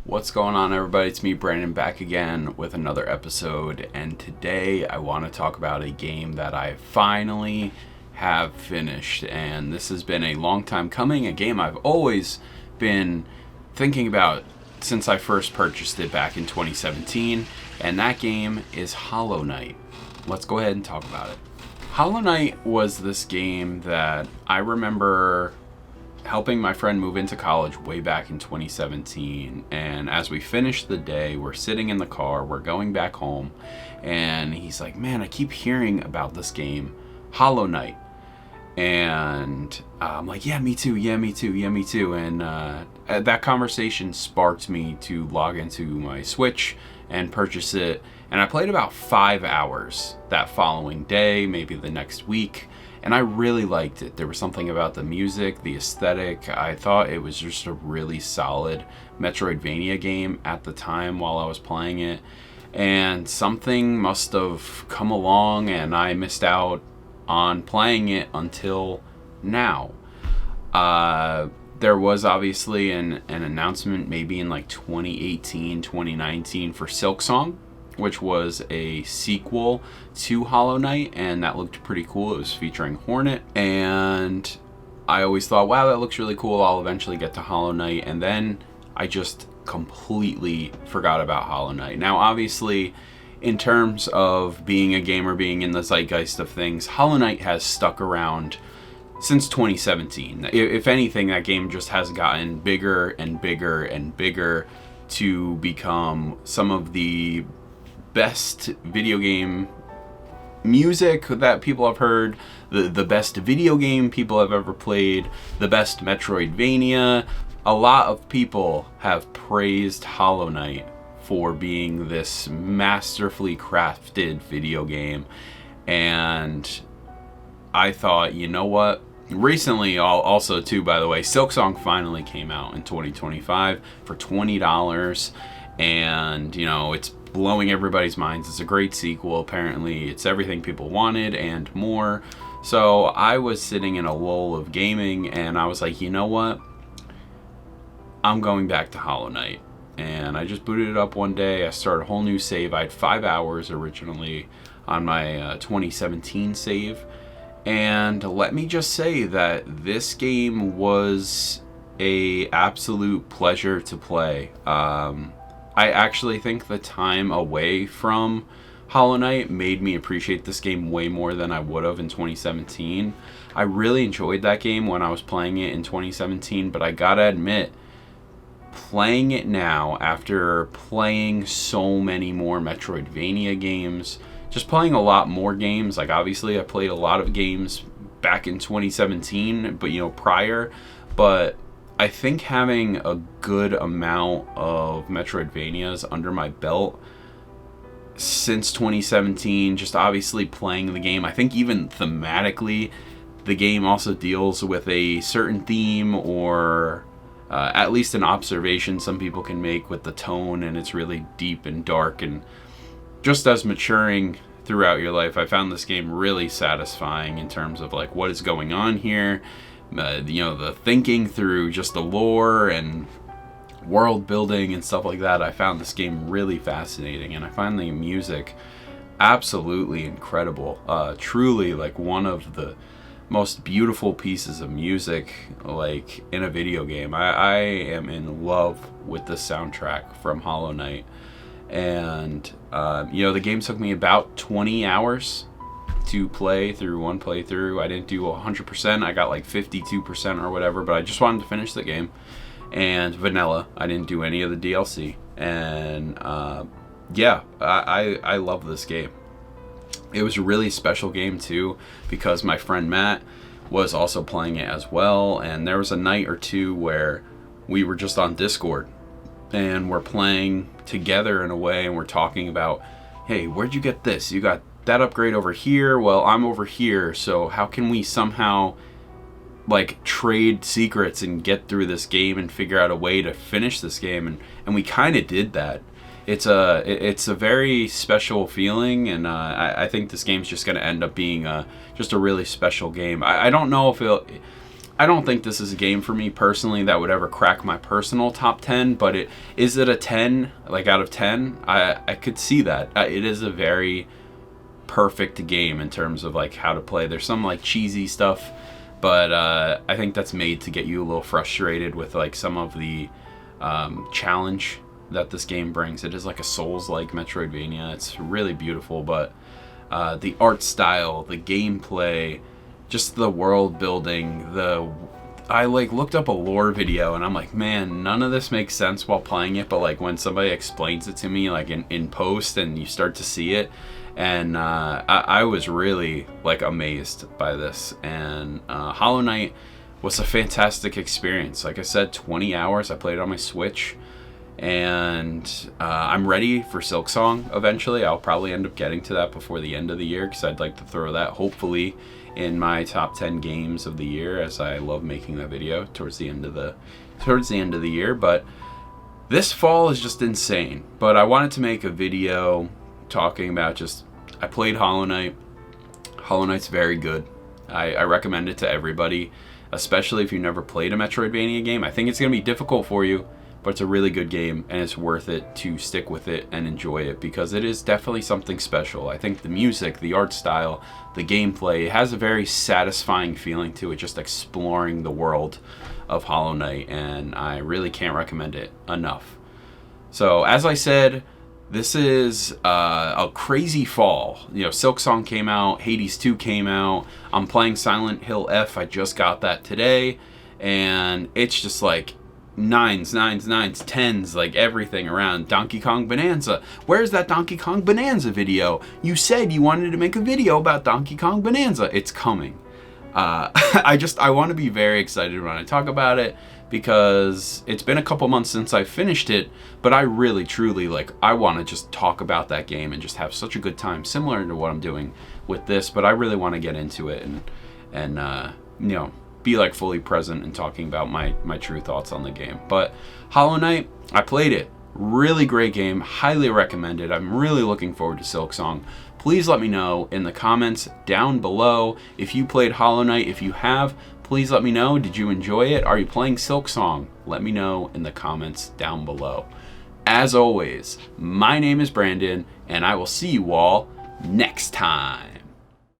What's going on, everybody? It's me, Brandon, back again with another episode, and today I want to talk about a game that I finally have finished, and this has been a long time coming, a game I've always been thinking about since I first purchased it back in 2017, and that game is Hollow Knight. Let's go ahead and talk about it. Hollow Knight was this game that I remember helping my friend move into college way back in 2017, and as we finished the day, we're sitting in the car, we're going back home, and he's like, man, I keep hearing about this game, Hollow Knight. And I'm like, yeah, me too, and that conversation sparked me to log into my Switch and purchase it, and I played about 5 hours that following day, maybe the next week, and I really liked it. There was something about the music, the aesthetic. I thought it was just a really solid Metroidvania game at the time while I was playing it. And something must have come along and I missed out on playing it until now. There was obviously an announcement maybe in like 2018, 2019 for Silksong, which was a sequel to Hollow Knight, and that looked pretty cool. It was featuring Hornet, and I always thought, wow, that looks really cool. I'll eventually get to Hollow Knight, and then I just completely forgot about Hollow Knight. Now, obviously, in terms of being a gamer, being in the zeitgeist of things, Hollow Knight has stuck around since 2017. If anything, that game just has gotten bigger and bigger and bigger to become some of the best video game music that people have heard, the best video game people have ever played, the best Metroidvania. A lot of people have praised Hollow Knight for being this masterfully crafted video game, and I thought, you know what? Recently, also too, by the way, Silksong finally came out in 2025 for $20, and it's blowing everybody's minds. It's a great sequel. Apparently, it's everything people wanted and more. So I was sitting in a lull of gaming, and I was like, you know what? I'm going back to Hollow Knight. And I just booted it up one day. I started a whole new save. I had 5 hours originally on my 2017 save. And let me just say that this game was a absolute pleasure to play. I actually think the time away from Hollow Knight made me appreciate this game way more than I would have in 2017. I really enjoyed that game when I was playing it in 2017, but I gotta admit, playing it now after playing so many more Metroidvania games, just playing a lot more games, like obviously I played a lot of games back in 2017, but prior, but I think having a good amount of Metroidvanias under my belt since 2017, just obviously playing the game, I think even thematically, the game also deals with a certain theme or at least an observation some people can make with the tone, and it's really deep and dark, and just as maturing throughout your life, I found this game really satisfying in terms of like what is going on here. The thinking through just the lore and world building and stuff like that. I found this game really fascinating, and I find the music absolutely incredible. Truly like one of the most beautiful pieces of music like in a video game. I am in love with the soundtrack from Hollow Knight, and the game took me about 20 hours to play through one playthrough. I didn't do 100%. I got like 52% or whatever, but I just wanted to finish the game. And vanilla. I didn't do any of the DLC. And I love this game. It was a really special game too, because my friend Matt was also playing it as well, and there was a night or two where we were just on Discord and we're playing together in a way, and we're talking about, hey, where'd you get this? You got that upgrade over here, well, I'm over here, so how can we somehow like trade secrets and get through this game and figure out a way to finish this game? And we kind of did that. It's a very special feeling, and I think this game's just going to end up being just a really special game. I don't know if I don't think this is a game for me personally that would ever crack my personal top 10, but is it a 10, like out of 10? I could see that. It is a very perfect game in terms of like how to play. There's some like cheesy stuff, but I think that's made to get you a little frustrated with like some of the challenge that this game brings. It is like a Souls-like Metroidvania. It's really beautiful, but the art style, the gameplay, just the world building, I like looked up a lore video and I'm like, man, none of this makes sense while playing it, but like when somebody explains it to me like in post and you start to see it, and I was really like amazed by this. And Hollow Knight was a fantastic experience. Like I said, 20 hours. I played it on my Switch, and I'm ready for Silksong eventually. I'll probably end up getting to that before the end of the year because I'd like to throw that hopefully in my top 10 games of the year, as I love making that video towards the end of the year. But this fall is just insane. But I wanted to make a video talking about I played Hollow Knight. Hollow Knight's very good. I recommend it to everybody, especially if you've never played a Metroidvania game. I think it's going to be difficult for you, but it's a really good game, and it's worth it to stick with it and enjoy it because it is definitely something special. I think the music, the art style, the gameplay, it has a very satisfying feeling to it, just exploring the world of Hollow Knight, and I really can't recommend it enough. So, as I said, this is a crazy fall. Silksong came out, Hades 2 came out, I'm playing Silent Hill F, I just got that today, and it's just like nines, 10s, like everything around. Donkey Kong Bonanza. Where's that Donkey Kong Bonanza video? You said you wanted to make a video about Donkey Kong Bonanza. It's coming. I want to be very excited when I talk about it because it's been a couple months since I finished it, but I really, truly, I want to just talk about that game and just have such a good time, similar to what I'm doing with this, but I really want to get into it and be fully present and talking about my true thoughts on the game. But Hollow Knight, I played it. Really great game. Highly recommended. I'm really looking forward to Silksong. Please let me know in the comments down below if you played Hollow Knight. If you have, please let me know. Did you enjoy it? Are you playing Silksong? Let me know in the comments down below. As always, my name is Brandon, and I will see you all next time.